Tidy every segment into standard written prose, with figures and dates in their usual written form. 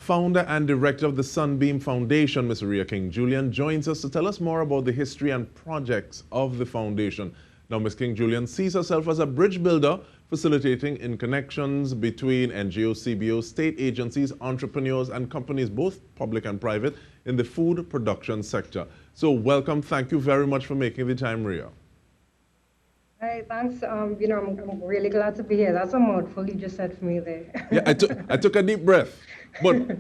Founder and director of the Sunbeam Foundation, Ms. Rhea King-Julien, joins us to tell us more about the history and projects of the foundation. Now, Ms. King-Julien sees herself as a bridge builder, facilitating in connections between NGOs, CBOs, state agencies, entrepreneurs, and companies, both public and private, in the food production sector. So welcome. Thank you very much for making the time, Rhea. Hi, thanks. I'm really glad to be here. That's a mouthful you just said for me there. Yeah, I took a deep breath, but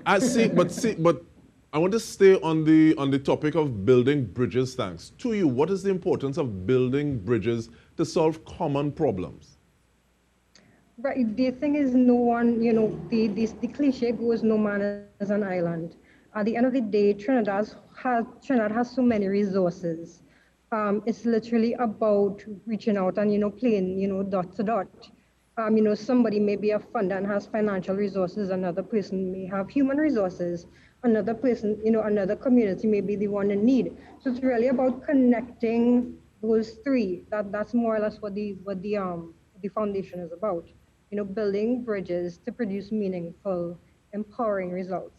but I want to stay on the topic of building bridges. Thanks to you. What is the importance of building bridges to solve common problems? Right. The thing is, no one, the cliche goes, no man is an island. At the end of the day, Trinidad has so many resources. It's literally about reaching out and, playing, dot to dot. Somebody may be a funder and has financial resources. Another person may have human resources. Another person, another community may be the one in need. So it's really about connecting those three. That's more or less what the foundation is about. Building bridges to produce meaningful, empowering results.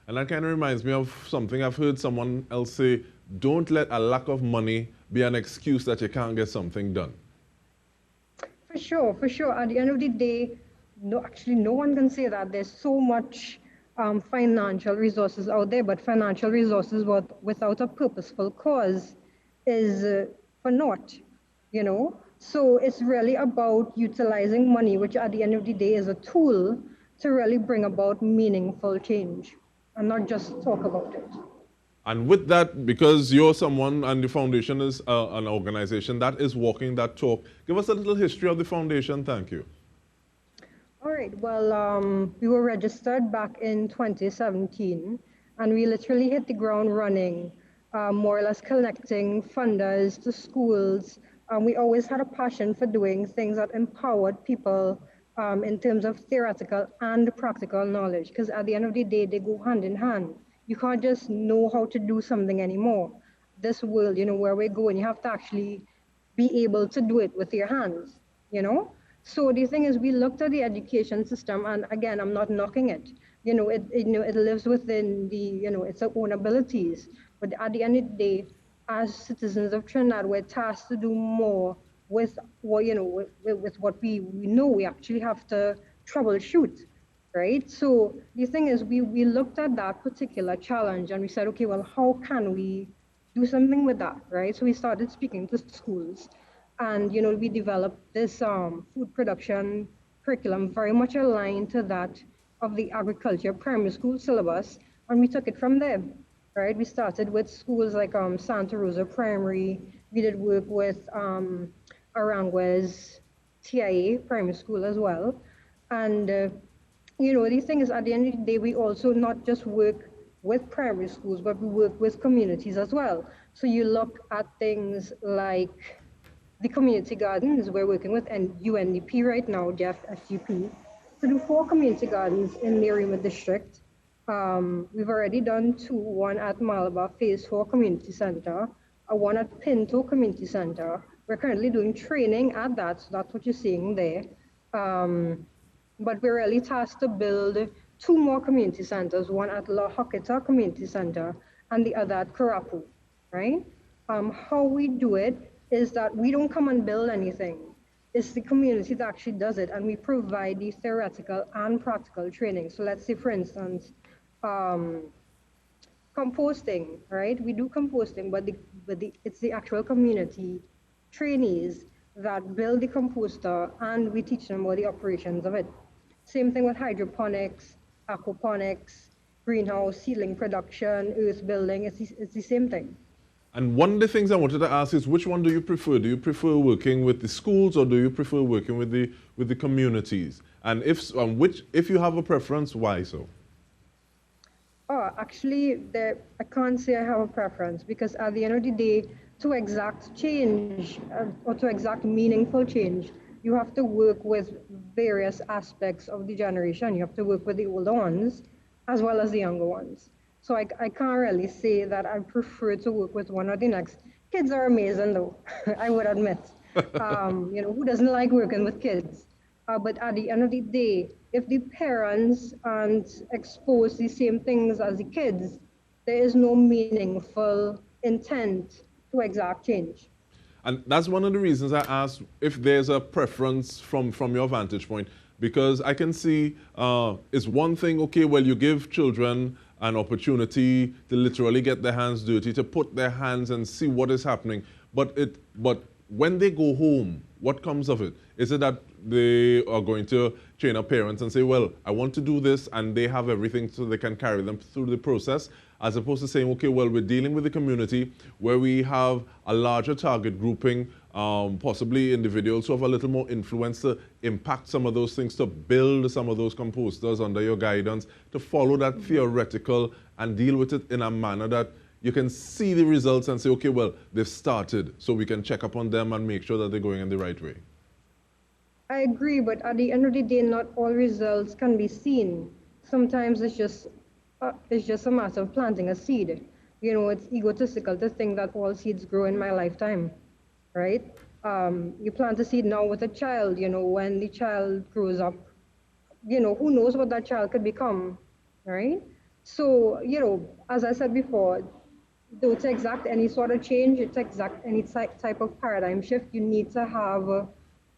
And that kind of reminds me of something I've heard someone else say: don't let a lack of money be an excuse that you can't get something done. For sure. At the end of the day, no one can say that. There's so much financial resources out there, but financial resources without a purposeful cause is for naught, So it's really about utilizing money, which at the end of the day is a tool to really bring about meaningful change and not just talk about it. And with that, because you're someone and the foundation is an organization that is walking that talk, give us a little history of the foundation. Thank you. All right. Well, we were registered back in 2017, and we literally hit the ground running, more or less connecting funders to schools. We always had a passion for doing things that empowered people in terms of theoretical and practical knowledge, because at the end of the day, they go hand in hand. You can't just know how to do something anymore. This world, where we're going, you have to actually be able to do it with your hands, So the thing is, we looked at the education system, and again, I'm not knocking it. It lives within its own abilities. But at the end of the day, as citizens of Trinidad, we're tasked to do more with what we know. We actually have to troubleshoot, right? So the thing is, we looked at that particular challenge and we said, okay, well, how can we do something with that, right? So we started speaking to schools, and we developed this food production curriculum very much aligned to that of the agriculture primary school syllabus, and we took it from there. Right, we started with schools like Santa Rosa Primary. We did work with Aranguez TIA Primary School as well. And, the thing is, at the end of the day, we also not just work with primary schools, but we work with communities as well. So you look at things like the community gardens. We're working with UNDP right now, Jeff FGP, to do 4 community gardens in the Arima district. We've already done 2, one at Malabar Phase 4 Community Center, one at Pinto Community Center. We're currently doing training at that, so that's what you're seeing there. But we're really tasked to build 2 more community centers, one at La Hoqueta Community Center and the other at Karapu, right? How we do it is that we don't come and build anything. It's the community that actually does it, and we provide the theoretical and practical training. So let's say, for instance, composting, right? We do composting, but it's the actual community trainees that build the composter, and we teach them about the operations of it. Same thing with hydroponics, aquaponics, greenhouse, seedling production, earth building. It's the same thing. And one of the things I wanted to ask is, which one do you prefer? Do you prefer working with the schools, or do you prefer working with the communities? And if you have a preference, why so? Oh, actually, I can't say I have a preference, because at the end of the day, to exact change or to exact meaningful change, you have to work with various aspects of the generation. You have to work with the older ones as well as the younger ones. So I can't really say that I prefer to work with one or the next. Kids are amazing, though, I would admit. Who doesn't like working with kids? But at the end of the day, if the parents aren't exposed to the same things as the kids, there is no meaningful intent to exact change. And that's one of the reasons I asked if there's a preference from your vantage point, because I can see it's one thing, okay, well, you give children an opportunity to literally get their hands dirty, to put their hands and see what is happening. But when they go home, what comes of it? Is it that they are going to train up parents and say, well, I want to do this, and they have everything so they can carry them through the process, as opposed to saying, okay, well, we're dealing with the community where we have a larger target grouping, possibly individuals who have a little more influence to impact some of those things, to build some of those composters under your guidance, to follow that theoretical and deal with it in a manner that you can see the results and say, okay, well, they've started, so we can check up on them and make sure that they're going in the right way. I agree, but at the end of the day, not all results can be seen. Sometimes it's just a matter of planting a seed. You know, it's egotistical to think that all seeds grow in my lifetime, right? You plant a seed now with a child, you know, when the child grows up, you know, who knows what that child could become, right? So, you know, as I said before, though to exact any sort of change, to exact any type of paradigm shift, you need to have,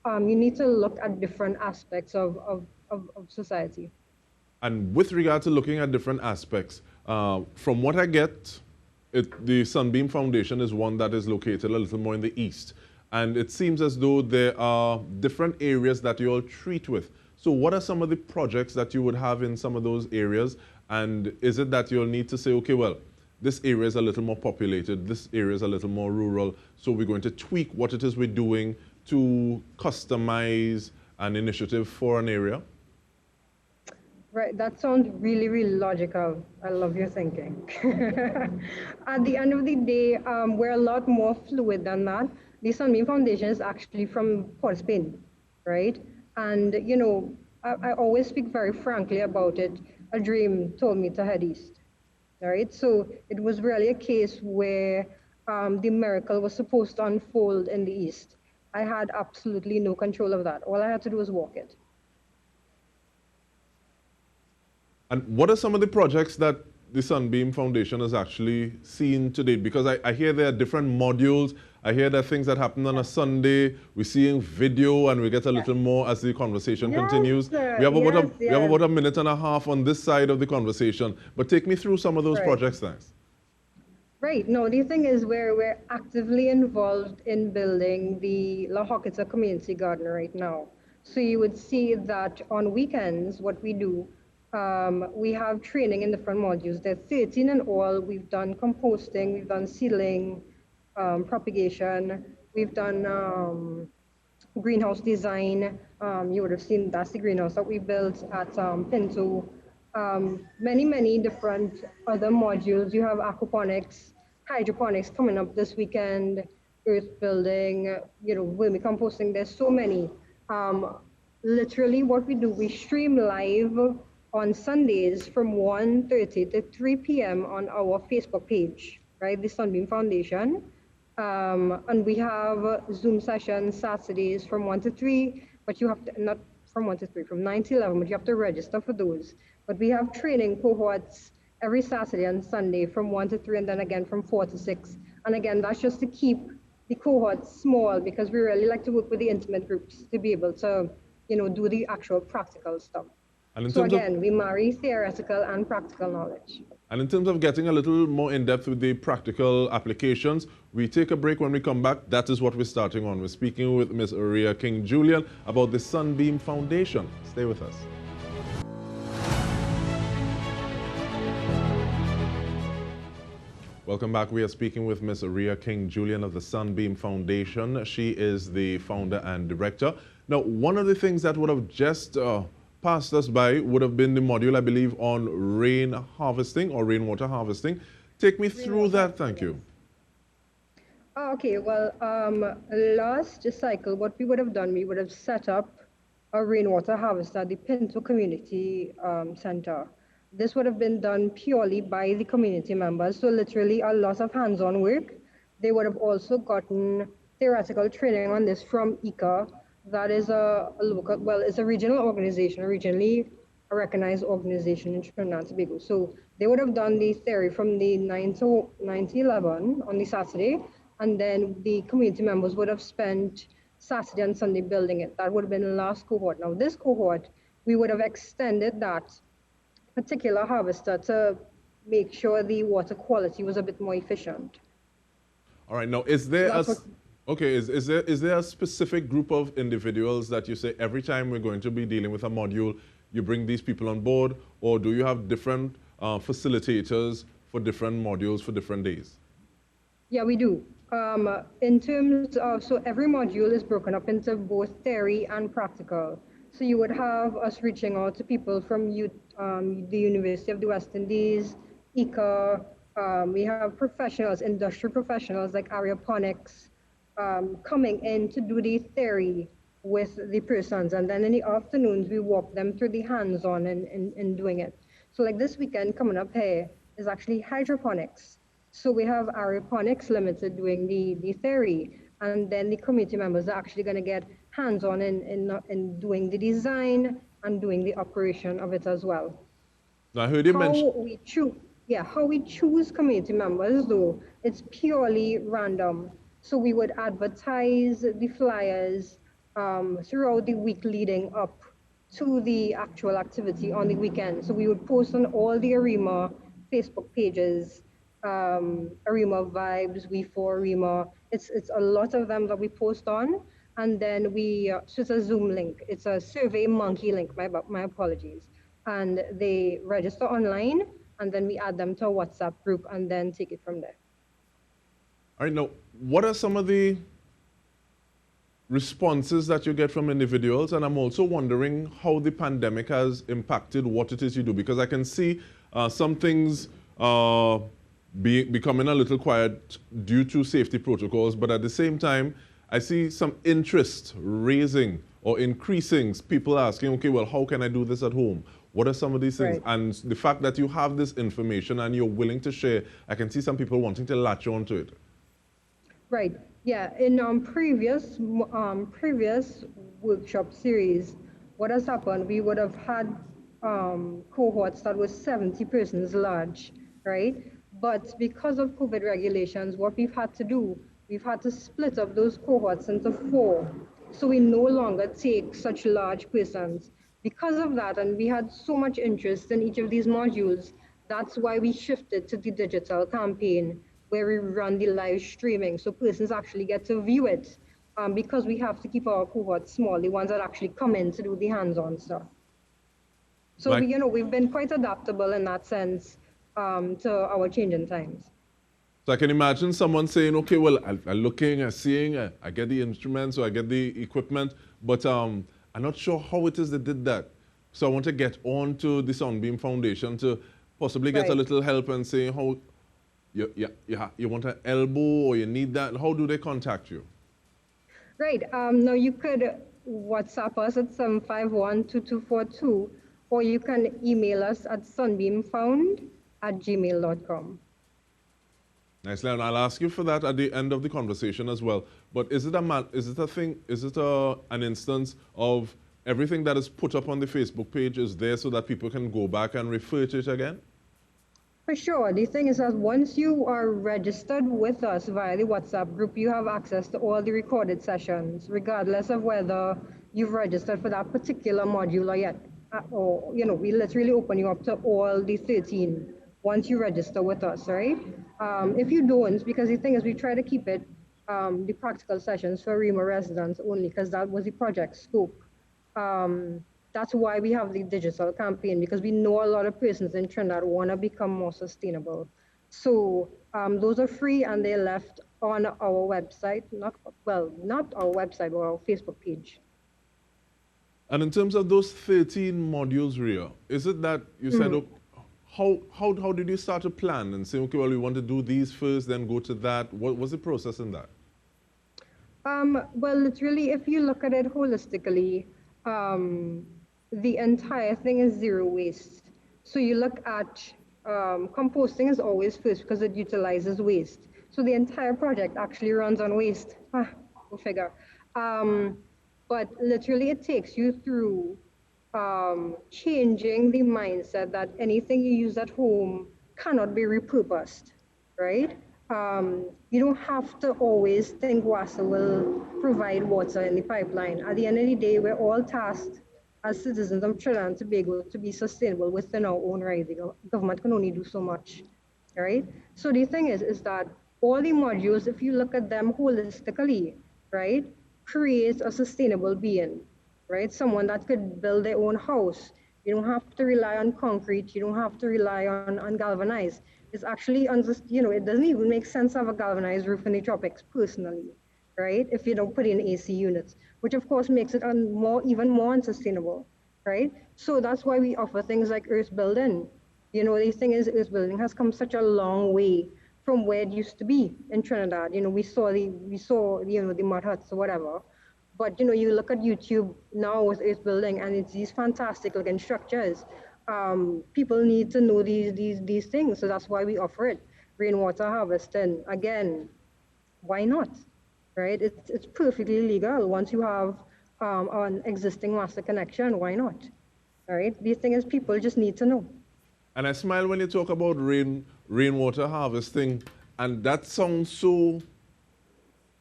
you need to look at different aspects of society. And with regard to looking at different aspects, from what I get, the Sunbeam Foundation is one that is located a little more in the east. And it seems as though there are different areas that you all treat with. So what are some of the projects that you would have in some of those areas? And is it that you'll need to say, okay, well, this area is a little more populated, this area is a little more rural, so we're going to tweak what it is we're doing to customize an initiative for an area? Right, that sounds really, really logical. I love your thinking. At the end of the day, we're a lot more fluid than that. The Sunbeam Foundation is actually from Port Spain, right? And, you know, I always speak very frankly about it. A dream told me to head east, right? So it was really a case where the miracle was supposed to unfold in the east. I had absolutely no control of that. All I had to do was walk it. And what are some of the projects that the Sunbeam Foundation has actually seen to date? Because I hear there are different modules. I hear there are things that happen on a Sunday. We're seeing video, and we get a little more as the conversation continues. We have about a minute and a half on this side of the conversation. But take me through some of those projects, thanks. Right. No, the thing is we're actively involved in building the La Hocketa Community Garden right now. So you would see that on weekends, what we do, we have training in different modules. There's 13 in all. We've done composting, we've done seedling, propagation, we've done greenhouse design. You would have seen that's the greenhouse that we built at Pinto. Many different other modules. You have aquaponics, hydroponics coming up this weekend, earth building, you know, vermicomposting. There's so many. Literally what we do, we stream live on Sundays from 1:30 to 3 p.m. on our Facebook page, right? The Sunbeam Foundation. And we have Zoom sessions Saturdays from 1 to 3, but you have to, not from 1 to 3, from 9 to 11, but you have to register for those. But we have training cohorts every Saturday and Sunday from 1 to 3, and then again from 4 to 6. And again, that's just to keep the cohorts small, because we really like to work with the intimate groups to be able to, you know, do the actual practical stuff. So again, we marry theoretical and practical knowledge. And in terms of getting a little more in-depth with the practical applications, we take a break. When we come back, that is what we're starting on. We're speaking with Ms. Rhea King-Julien about the Sunbeam Foundation. Stay with us. Welcome back. We are speaking with Ms. Rhea King-Julien of the Sunbeam Foundation. She is the founder and director. Now, one of the things that would have just passed us by would have been the module, I believe, on rain harvesting or rainwater harvesting. Take me through that, thank you. Okay, well, last cycle, what we would have done, we would have set up a rainwater harvester at the Pinto Community Center. This would have been done purely by the community members, so literally a lot of hands-on work. They would have also gotten theoretical training on this from ICA. That is a local, well, it's a regional organization, regionally a recognized organization in Trinidad and Tobago. So they would have done the theory from the 9 to 11 on the Saturday, and then the community members would have spent Saturday and Sunday building it. That would have been the last cohort. Now this cohort, we would have extended that particular harvester to make sure the water quality was a bit more efficient. All right. Now, is there That's what. okay? Is there a specific group of individuals that you say every time we're going to be dealing with a module, you bring these people on board, or do you have different facilitators for different modules for different days? Yeah, we do. In terms of, so every module is broken up into both theory and practical. So you would have us reaching out to people from the University of the West Indies, ICA. We have professionals, industrial professionals like aeroponics, coming in to do the theory with the persons. And then in the afternoons, we walk them through the hands-on in doing it. So like this weekend coming up here is actually hydroponics. So we have Aeroponics Limited doing the theory, and then the community members are actually going to get hands-on in doing the design and doing the operation of it as well. Now, I heard you mention. How we choose community members though, it's purely random. So we would advertise the flyers throughout the week leading up to the actual activity on the weekend. So we would post on all the ARIMA Facebook pages, ARIMA Vibes, We4 ARIMA. It's a lot of them that we post on. And then so it's a Zoom link. It's a Survey Monkey link, my apologies. And they register online, and then we add them to a WhatsApp group and then take it from there. All right, now, what are some of the responses that you get from individuals? And I'm also wondering how the pandemic has impacted what it is you do, because I can see some things becoming a little quiet due to safety protocols, but at the same time, I see some interest raising or increasing, people asking, okay, well, how can I do this at home? What are some of these things? Right. And the fact that you have this information and you're willing to share, I can see some people wanting to latch onto it. Right. Yeah. In previous workshop series, what has happened? We would have had cohorts that was 70 persons large, right? But because of COVID regulations, what we've had to do, we've had to split up those cohorts into 4. So we no longer take such large persons. Because of that, and we had so much interest in each of these modules, that's why we shifted to the digital campaign where we run the live streaming. So persons actually get to view it because we have to keep our cohorts small, the ones that actually come in to do the hands-on stuff. So we've been quite adaptable in that sense to our changing times. So I can imagine someone saying, okay, well, I'm looking, I'm seeing, I get the instruments or I get the equipment, but I'm not sure how it is they did that. So I want to get on to the Sunbeam Foundation to possibly get a little help and say how you want an elbow or you need that. How do they contact you? Right. Now you could WhatsApp us at 751-2242, or you can email us at sunbeamfound@gmail.com. Nicely, and I'll ask you for that at the end of the conversation as well. But is it an instance of everything that is put up on the Facebook page is there so that people can go back and refer to it again? For sure. The thing is that once you are registered with us via the WhatsApp group, you have access to all the recorded sessions, regardless of whether you've registered for that particular module or yet. Or, we literally open you up to all the 13 once you register with us, right? If you don't, because the thing is we try to keep it, the practical sessions for REMA residents only, because that was the project scope. That's why we have the digital campaign, because we know a lot of persons in Trinidad want to become more sustainable. So those are free and they're left on our website, not our website, but our Facebook page. And in terms of those 13 modules, Rhea, is it that you said, how did you start to plan and say, okay, well, we want to do these first, then go to that? What was the process in that? Well, literally, if you look at it holistically, the entire thing is zero waste. So you look at composting is always first because it utilizes waste. So the entire project actually runs on waste. Go figure. but literally it takes you through changing the mindset that anything you use at home cannot be repurposed, right? You don't have to always think water will provide water in the pipeline. At the end of the day, we're all tasked as citizens of Trinidad and Tobago to be sustainable within our own right. The government can only do so much, right? So the thing is that all the modules, if you look at them holistically, right, create a sustainable being, right? Someone that could build their own house. You don't have to rely on concrete. You don't have to rely on galvanized. It's actually, it doesn't even make sense to have a galvanized roof in the tropics, personally, right? If you don't put in AC units, which of course makes it even more unsustainable, right? So that's why we offer things like earth building. The thing is, earth building has come such a long way from where it used to be in Trinidad. We saw the mud huts or whatever. But you look at YouTube now with earth building, and it's these fantastic looking structures. People need to know these things, so that's why we offer it. Rainwater harvesting, again, why not? Right? It's perfectly legal once you have an existing master connection. Why not? All right. The thing is, people just need to know. And I smile when you talk about rainwater harvesting, and that sounds so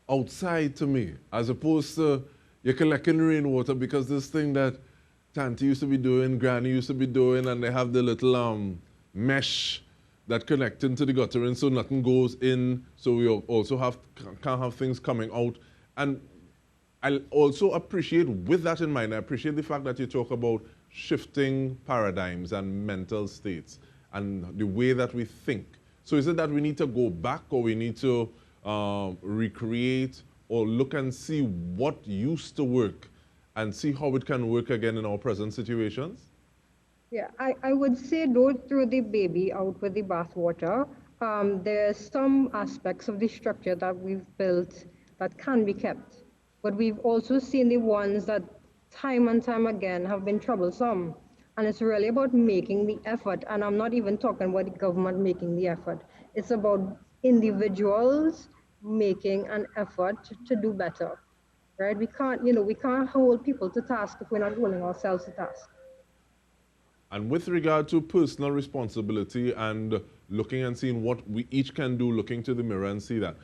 outside to me, as opposed to you're collecting rainwater, because this thing that Tanti used to be doing, Granny used to be doing, and they have the little mesh that connect into the guttering so nothing goes in, so we also can't have things coming out. And I also appreciate, with that in mind, I appreciate the fact that you talk about shifting paradigms and mental states and the way that we think. So is it that we need to go back, or we need to recreate or look and see what used to work and see how it can work again in our present situations? Yeah, I would say don't throw the baby out with the bathwater. There's some aspects of the structure that we've built that can be kept, but we've also seen the ones that time and time again have been troublesome. And it's really about making the effort. And I'm not even talking about the government making the effort. It's about individuals making an effort to do better, right? We can't hold people to task if we're not holding ourselves to task. And with regard to personal responsibility and looking and seeing what we each can do, looking to the mirror and see that,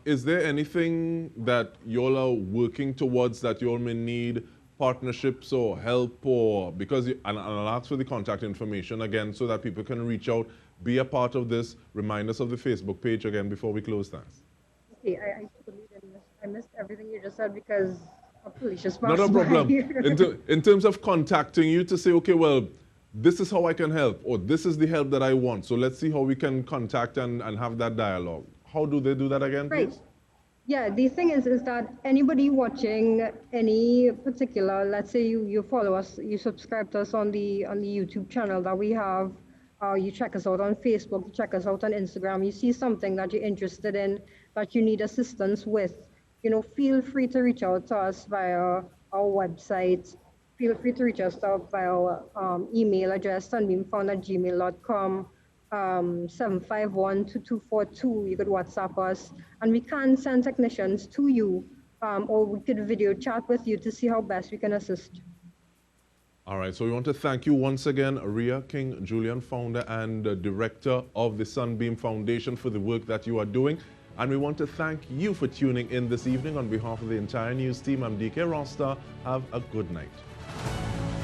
is there anything that y'all are working towards that y'all may need partnerships or help, or and I'll ask for the contact information again so that people can reach out, be a part of this. Remind us of the Facebook page again before we close that. Okay, I totally I missed everything you just said because a police just passed. Not a problem. In terms of contacting you to say, okay, well, this is how I can help, or this is the help that I want. So let's see how we can contact and have that dialogue. How do they do that again, right. please? Yeah, the thing is that anybody watching any particular, let's say you follow us, you subscribe to us on the YouTube channel that we have, you check us out on Facebook, you check us out on Instagram, you see something that you're interested in, that you need assistance with, feel free to reach out to us via our website. Feel free to reach us out via our email address, sunbeamfound@gmail.com. 751-2242. You could WhatsApp us, and we can send technicians to you, or we could video chat with you to see how best we can assist. All right, so we want to thank you once again, Rhea King-Julien, founder and director of the Sunbeam Foundation, for the work that you are doing. And we want to thank you for tuning in this evening. On behalf of the entire news team, I'm DK Rosta. Have a good night.